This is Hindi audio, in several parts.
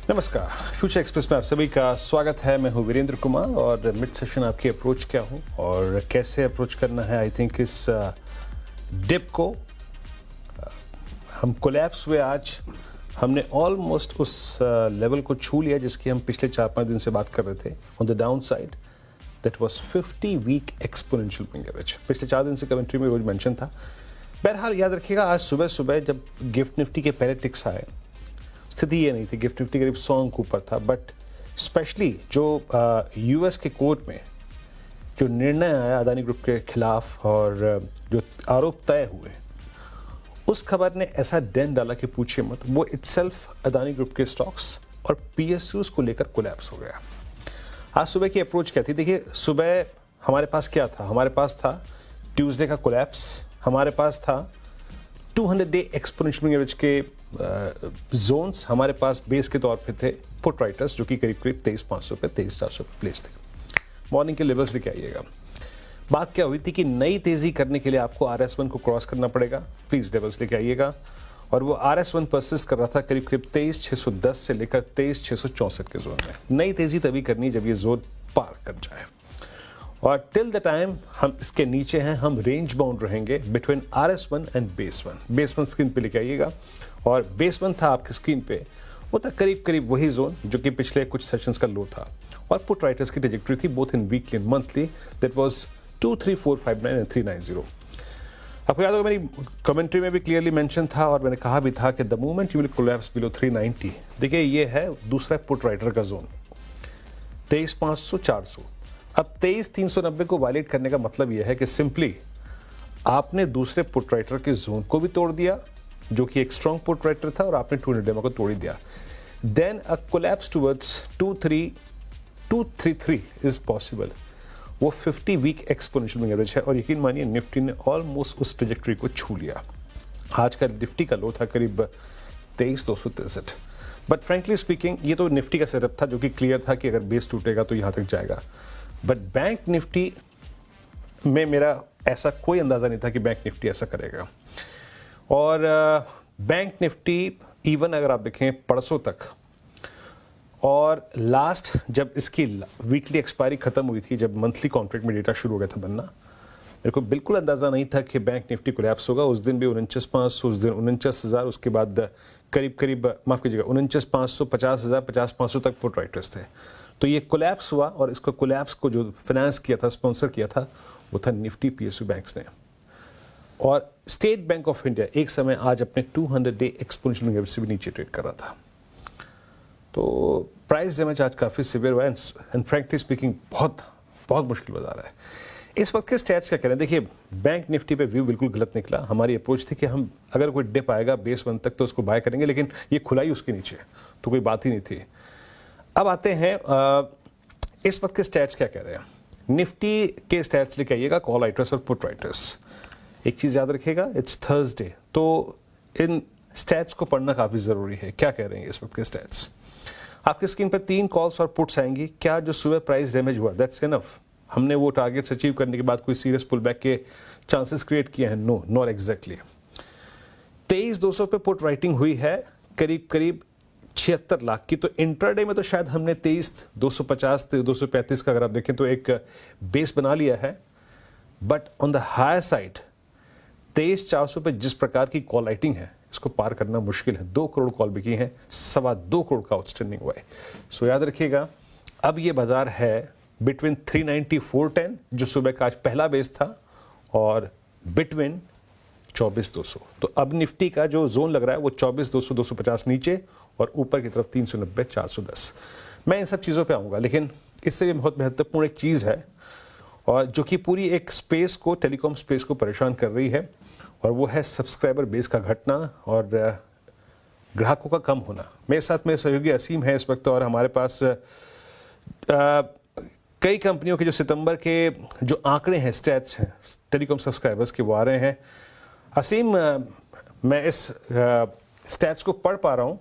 नमस्कार, फ्यूचर एक्सप्रेस में आप सभी का स्वागत है। मैं हूं वीरेंद्र कुमार और मिड सेशन आपकी अप्रोच क्या हो और कैसे अप्रोच करना है। आई थिंक इस डिप को हम कोलैप्स हुए आज, हमने ऑलमोस्ट उस लेवल को छू लिया जिसकी हम पिछले 4-5 दिन से बात कर रहे थे। On the down side that was 50 week exponential moving average. पिछले 4 दिन से कमेंट्री में रोज मेंशन था। बहरहाल याद रखिएगा, आज सुबह सुबह जब गिफ्ट निफ्टी के पहले टिक्स आए, स्थिति ये नहीं थी, गिफ्ट निफ्टी करीब 100 अंक ऊपर था। बट स्पेशली जो यूएस के कोर्ट में जो निर्णय आया अदानी ग्रुप के खिलाफ और जो आरोप तय हुए, उस खबर ने ऐसा डेंट डाला कि पूछिए मत। वो इटसेल्फ अदानी ग्रुप के स्टॉक्स और पीएसयूज को लेकर कोलैप्स हो गया। आज सुबह की अप्रोच क्या थी? देखिए, सुबह हमारे पास क्या था? हमारे पास था ट्यूसडे का कोलैप्स, हमारे पास था 200 डे एक्सपोनेंशियल मूविंग एवरेज के जोन्स, हमारे पास बेस के तौर पे थे पुट राइटर्स जो कि करीब करीब 23,500 पे 23,400 पे प्लेस थे। मॉर्निंग के लेवल्स लेके आइएगा। बात क्या हुई थी कि नई तेजी करने के लिए आपको RS1 को क्रॉस करना पड़ेगा। प्लीज लेवल्स लेके आइएगा। और वो RS1 परसिस्ट कर रहा था करीब करीब 23,610 से लेकर 23,664 के जोन में। नई तेजी तभी करनी जब ये जोन पार कर जाए, और टिल द टाइम हम इसके नीचे हैं, हम रेंज बाउंड रहेंगे between RS1 and base 1। Base 1 screen पे लेके आइएगा, और बेस 1 था आपकी स्क्रीन पे, वो था करीब करीब वही जोन जो कि पिछले कुछ सेशंस का लो था। और पुट राइटर्स की ट्रैजेक्टरी थी both in weekly and monthly, that was 23459 and 390। आपको याद होगा मेरी कमेंट्री में भी क्लियरली मेंशन था और मैंने कहा भी था कि the moment you will collapse below 390, देखिए ये है दूसरा पुट राइटर का जोन 23,500 400। अब 23,390 को वायलेट करने का मतलब यह है कि सिंपली आपने दूसरे पुट राइटर के जोन को भी तोड़ दिया जो कि एक स्ट्रॉन्ग पुट राइटर था, और आपने 200 डेमो को तोड़ ही दिया। Then a collapse towards 233 is possible. वो 50 वीक एक्सपोनेंशियल मूविंग एवरेज है, और यकीन मानिए निफ्टी ने ऑलमोस्ट उस ट्रैजेक्टरी को छू लिया। आज का निफ्टी का लो था करीब 23,263। बट फ्रेंकली स्पीकिंग ये तो निफ्टी का सेटअप था जो कि क्लियर था कि अगर बेस टूटेगा तो यहाँ तक जाएगा। बट बैंक निफ्टी में मेरा ऐसा कोई अंदाजा नहीं था कि बैंक निफ्टी ऐसा करेगा। और बैंक निफ्टी इवन अगर आप देखें परसों तक, और लास्ट जब इसकी वीकली एक्सपायरी खत्म हुई थी, जब मंथली कॉन्ट्रैक्ट में डेटा शुरू हो गया था बनना, मेरे को बिल्कुल अंदाजा नहीं था कि बैंक निफ्टी कोलैप्स होगा। उस दिन भी 49,500, उस दिन 49,000, उसके बाद करीब करीब माफ कीजिएगा 49,500, 50,000, 50,500 तक पुट राइटर्स थे। तो ये कोलैप्स हुआ, और इसको कोलैप्स को जो फाइनेंस किया था, स्पॉन्सर किया था, वो था निफ्टी PSU बैंक्स ने। और स्टेट बैंक ऑफ इंडिया एक समय आज अपने 200 डे एक्सपोनेंशियल मूविंग एवरेज से भी नीचे ट्रेड कर रहा था। तो प्राइस डैमेज आज काफ़ी सिवियर हुआ एंड फ्रैंकली स्पीकिंग बहुत बहुत मुश्किल बाजार है। इस वक्त के स्टैट्स क्या कह रहे हैं? देखिए, बैंक निफ्टी पे व्यू बिल्कुल गलत निकला। हमारी अप्रोच थी कि हम अगर कोई डिप आएगा बेस 1 तक तो उसको बाय करेंगे, लेकिन ये खुलाई उसके नीचे तो कोई बात ही नहीं थी। अब आते हैं इस वक्त के स्टैट्स क्या कह रहे हैं। निफ्टी के स्टैट्स लेके आइएगा, कॉल राइटर्स और पुट राइटर्स। एक चीज़ याद रखिएगा, इट्स थर्सडे, तो इन स्टैट्स को पढ़ना काफ़ी ज़रूरी है। क्या कह रहे हैं इस वक्त के स्टैट्स? आपकी स्क्रीन पर 3 कॉल्स और पुट्स आएंगी। क्या जो सुबह प्राइस डैमेज हुआ दैट्स इनफ? हमने वो टारगेट्स अचीव करने के बाद कोई सीरियस पुल बैक के चांसेस क्रिएट किए हैं? No, not exactly. 23,200 पे पुट राइटिंग हुई है करीब करीब 76 लाख की। तो इंट्राडे में तो शायद हमने 23,250 235 का अगर आप देखें तो एक बेस बना लिया है। But on the higher side 23,400 पे जिस प्रकार की कॉल राइटिंग है, इसको पार करना मुश्किल है। 2 करोड़ कॉल बिकी है, 2.25 करोड़ का आउटस्टैंडिंग हुआ है। सो याद रखिएगा, अब ये बाजार है बिटवीन 390 410 जो सुबह का आज पहला बेस था, और बिटवीन 24,200। तो अब निफ्टी का जो जोन लग रहा है वो 24,200 250 नीचे, और ऊपर की तरफ 390 410। मैं इन सब चीज़ों पे आऊँगा, लेकिन इससे भी बहुत महत्वपूर्ण एक चीज़ है, और जो कि पूरी एक स्पेस को, टेलीकॉम स्पेस को परेशान कर रही है, और वो है सब्सक्राइबर बेस का घटना और ग्राहकों का कम होना। मेरे साथ मेरे सहयोगी असीम है इस वक्त, और हमारे पास कई कंपनियों के जो सितंबर के जो आंकड़े हैं, स्टैट्स हैं टेलीकॉम सब्सक्राइबर्स के, वो आ रहे हैं। असीम, मैं इस स्टैट्स को पढ़ पा रहा हूँ।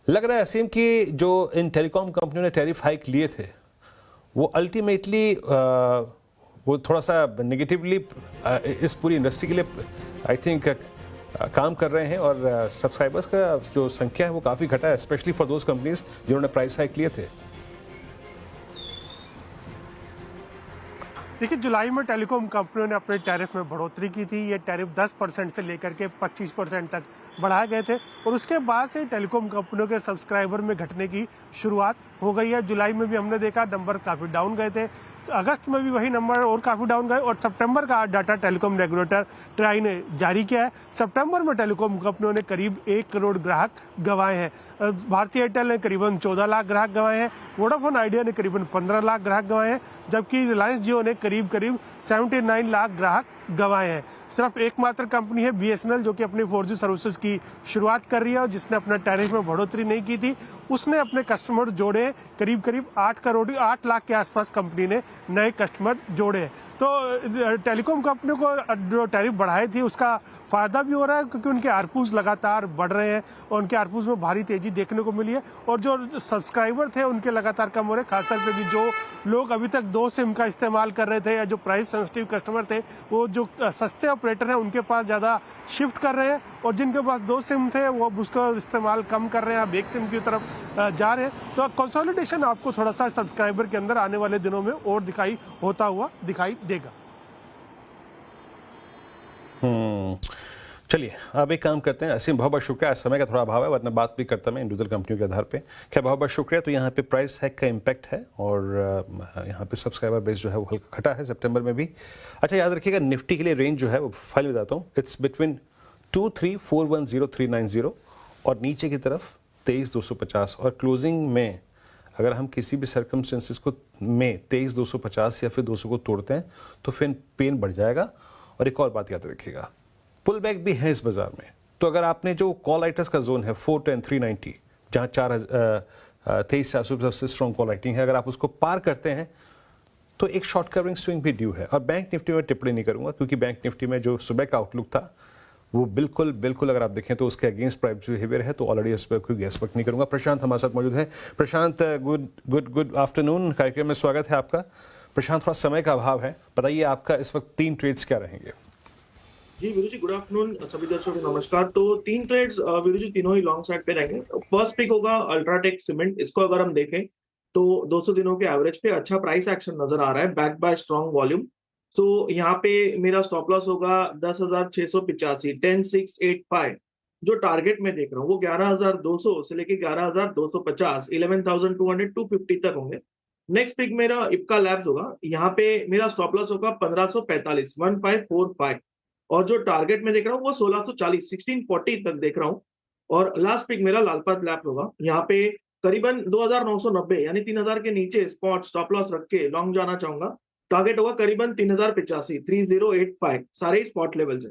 लग रहा है असीम कि जो इन टेलीकॉम कंपनियों ने टैरिफ हाइक लिए थे, वो अल्टीमेटली वो थोड़ा सा नेगेटिवली इस पूरी इंडस्ट्री के लिए आई थिंक काम कर रहे हैं और सब्सक्राइबर्स का जो संख्या है वो काफ़ी घटा है, स्पेशली फॉर दोज कंपनीज जिन्होंने प्राइस हाइक लिए थे। देखिए, जुलाई में टेलीकॉम कंपनियों ने अपने टैरिफ में बढ़ोतरी की थी। ये टैरिफ 10% से लेकर के 25% तक बढ़ाए गए थे और उसके बाद से टेलीकॉम कंपनियों के सब्सक्राइबर में घटने की शुरुआत हो गई है। जुलाई में भी हमने देखा नंबर काफ़ी डाउन गए थे, अगस्त में भी वही नंबर और काफ़ी डाउन गए और सितंबर का डाटा टेलीकॉम रेगुलेटर ट्राई ने जारी किया है। सितंबर में टेलीकॉम कंपनियों ने करीब 1 करोड़ ग्राहक गंवाए हैं। भारतीय एयरटेल ने करीबन 14 लाख ग्राहक गंवाए हैं, वोडाफोन आइडिया ने करीबन 15 लाख ग्राहक गंवाए हैं, जबकि रिलायंस जियो ने करीब 79 लाख ग्राहक गंवाए हैं। सिर्फ एकमात्र कंपनी है बीएसएनएल जो कि अपनी 4G सर्विसेज की शुरुआत कर रही है और जिसने अपने टैरिफ में बढ़ोतरी नहीं की थी। उसने अपने कस्टमर जोड़े करीब 8 लाख के आसपास कंपनी ने नए कस्टमर जोड़े। तो टेलीकॉम कंपनियों को जो टैरिफ बढ़ाई थी उसका फायदा भी हो रहा है क्योंकि उनके आरपूज लगातार बढ़ रहे हैं और उनके आरपूज में भारी तेजी देखने को मिली है और जो सब्सक्राइबर थे उनके लगातार कम हो रहे हैं। खासतौर पर भी जो लोग अभी तक 2 सिम का इस्तेमाल कर रहे थे या जो प्राइस सेंसिटिव कस्टमर थे वो जो सस्ते ऑपरेटर हैं उनके पास ज़्यादा शिफ्ट कर रहे हैं और जिनके पास 2 सिम थे वो उसका इस्तेमाल कम कर रहे हैं, अब 1 सिम की तरफ जा रहे हैं। तो कंसोलिडेशन आपको थोड़ा सा सब्सक्राइबर के अंदर आने वाले दिनों में और होता हुआ दिखाई देगा। चलिए अब एक काम करते हैं। असीम, बहुत बहुत शुक्रिया। आज समय का थोड़ा अभाव है वरना बात भी करता मैं इंडिविजुअल कंपनियों के आधार पे। क्या बहुत बहुत शुक्रिया। तो यहाँ पे प्राइस हैक का इम्पैक्ट है और यहाँ पे सब्सक्राइबर बेस जो है वो हल्का घटा है सितंबर में भी। अच्छा, याद रखिएगा निफ्टी के लिए रेंज जो है वो फाइल बताता हूँ, इट्स बिटवीन 23410390 और नीचे की तरफ 23250 और क्लोजिंग में अगर हम किसी भी सर्कमस्टेंसेस को में 23250 या फिर 200 को तोड़ते हैं तो फिर पेन बढ़ जाएगा। और एक और बात याद रखिएगा, पुल बैक भी है इस बाजार में। तो अगर आपने जो कॉल राइटर्स का जोन है 410 390 जहाँ 23,400 सबसे स्ट्रॉन्ग कॉल राइटिंग है, अगर आप उसको पार करते हैं तो एक शॉर्ट कवरिंग स्विंग भी ड्यू है। और बैंक निफ्टी में टिप्पणी नहीं करूंगा क्योंकि बैंक निफ्टी में जो सुबह का आउटलुक था वो बिल्कुल अगर आप देखें तो उसके अगेंस्ट प्राइस बिहेवियर है, तो ऑलरेडी इस पर कोई गैस वक्त नहीं करूंगा। प्रशांत हमारे साथ मौजूद है। प्रशांत, गुड आफ्टरनून, कार्यक्रम में स्वागत है आपका। प्रशांत, थोड़ा समय का अभाव है, बताइए आपका इस वक्त 3 ट्रेड्स क्या रहेंगे? जी वीरू जी, गुड आफ्टरनून सभी दर्शकों को नमस्कार। तो 3 ट्रेड्स वीरू जी तीनों ही लॉन्ग साइड पे रहेंगे। फर्स्ट पिक होगा अल्ट्राटेक सीमेंट। इसको अगर हम देखें तो 200 दिनों के एवरेज पे अच्छा प्राइस एक्शन नजर आ रहा है, बैक बाय स्ट्रॉन्ग वॉल्यूम। तो यहाँ पे मेरा स्टॉप लॉस होगा 10,685 10685। जो टारगेट में देख रहा हूँ वो 11,200 से लेके 11,250 11,200 250 तक होंगे। नेक्स्ट पिक मेरा इप्का लैब्स होगा। यहाँ पे मेरा स्टॉप लॉस होगा 1545 1545 और जो टारगेट में देख रहा हूँ वो 1640 1640 तक देख रहा हूँ। और लास्ट पिक मेरा लालपात लैब होगा। यहाँ पे करीबन 2990 यानी 3000 के नीचे स्पॉट स्टॉप लॉस रख के लॉन्ग जाना चाहूंगा। टारगेट होगा करीबन 3085 3085, सारे स्पॉट लेवल से।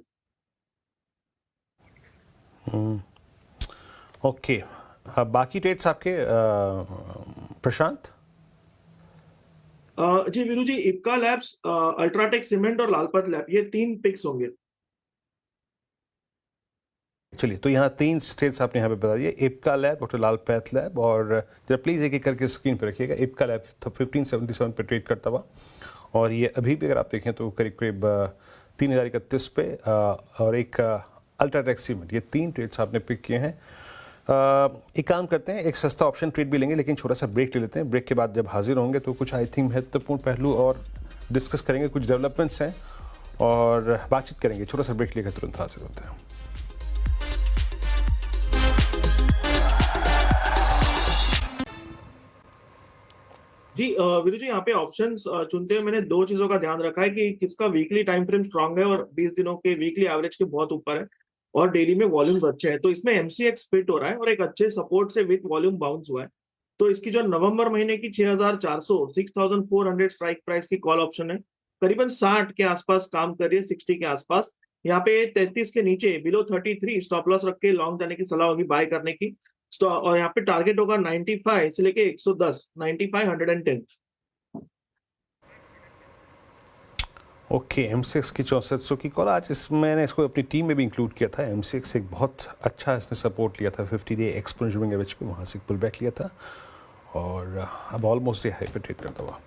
ओके, बाकी ट्रेड्स आपके प्रशांत? जी वीरू जी, इप्का लैब्स, अल्ट्राटेक सीमेंट और लालपत लैब, ये 3 पिक्स होंगे। चलिए, तो यहाँ 3 ट्रेड्स आपने यहाँ पे बता दिए, Ipca lab, doctor Lal path lab. और जरा प्लीज़ एक एक करके स्क्रीन पे रखिएगा। इप्का लैब 1577 पे ट्रेड करता हुआ और ये अभी भी अगर आप देखें तो करीब 3031 पे और एक अल्ट्राटेक सीमेंट, ये 3 ट्रेड्स आपने पिक किए हैं। एक काम करते हैं, एक सस्ता ऑप्शन ट्रेड भी लेंगे लेकिन छोटा सा ब्रेक ले लेते हैं। ब्रेक के बाद जब हाजिर होंगे तो कुछ आई थिंक महत्वपूर्ण पहलू और डिस्कस करेंगे, कुछ डेवलपमेंट्स हैं और बातचीत करेंगे। छोटा सा ब्रेक लेकर तुरंत हाजिर होते हैं। जी वीरू जी, यहाँ पे ऑप्शंस चुनते हुए मैंने 2 चीजों का ध्यान रखा है कि किसका वीकली टाइम फ्रेम स्ट्रांग है और 20 दिनों के वीकली एवरेज के बहुत ऊपर है और डेली में वॉल्यूम्स अच्छे हैं। तो इसमें एमसीएक्स फिट हो रहा है और एक अच्छे सपोर्ट से विद वॉल्यूम बाउंस हुआ है। तो इसकी जो नवंबर महीने की 6400 6400 स्ट्राइक प्राइस की कॉल ऑप्शन है, करीबन 60 के आसपास काम कर रही है, 60 के आसपास। यहाँ पे 33 के नीचे बिलो 33 स्टॉप लॉस रख के लॉन्ग जाने की सलाह होगी बाय करने की। और यहाँ पे टारगेट होगा 95 से लेके 110, 95 110। ओके, एमसीएक्स की 6400 की कॉल। आज मैंने इसको अपनी टीम में भी इंक्लूड किया था। एमसीएक्स एक बहुत अच्छा इसने सपोर्ट लिया था 50 डे एक्सपोनेंशियल एवरेज पे, वहाँ से पुल बैक लिया था और अब ऑलमोस्ट ये हाई पे ट्रेड करता हुआ।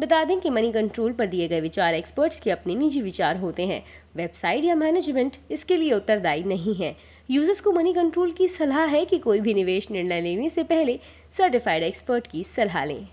बता दें कि मनी कंट्रोल पर दिए गए विचार एक्सपर्ट्स के अपने निजी विचार होते हैं। वेबसाइट या मैनेजमेंट इसके लिए उत्तरदायी नहीं है। यूजर्स को मनी कंट्रोल की सलाह है कि कोई भी निवेश निर्णय लेने से पहले सर्टिफाइड एक्सपर्ट की सलाह लें।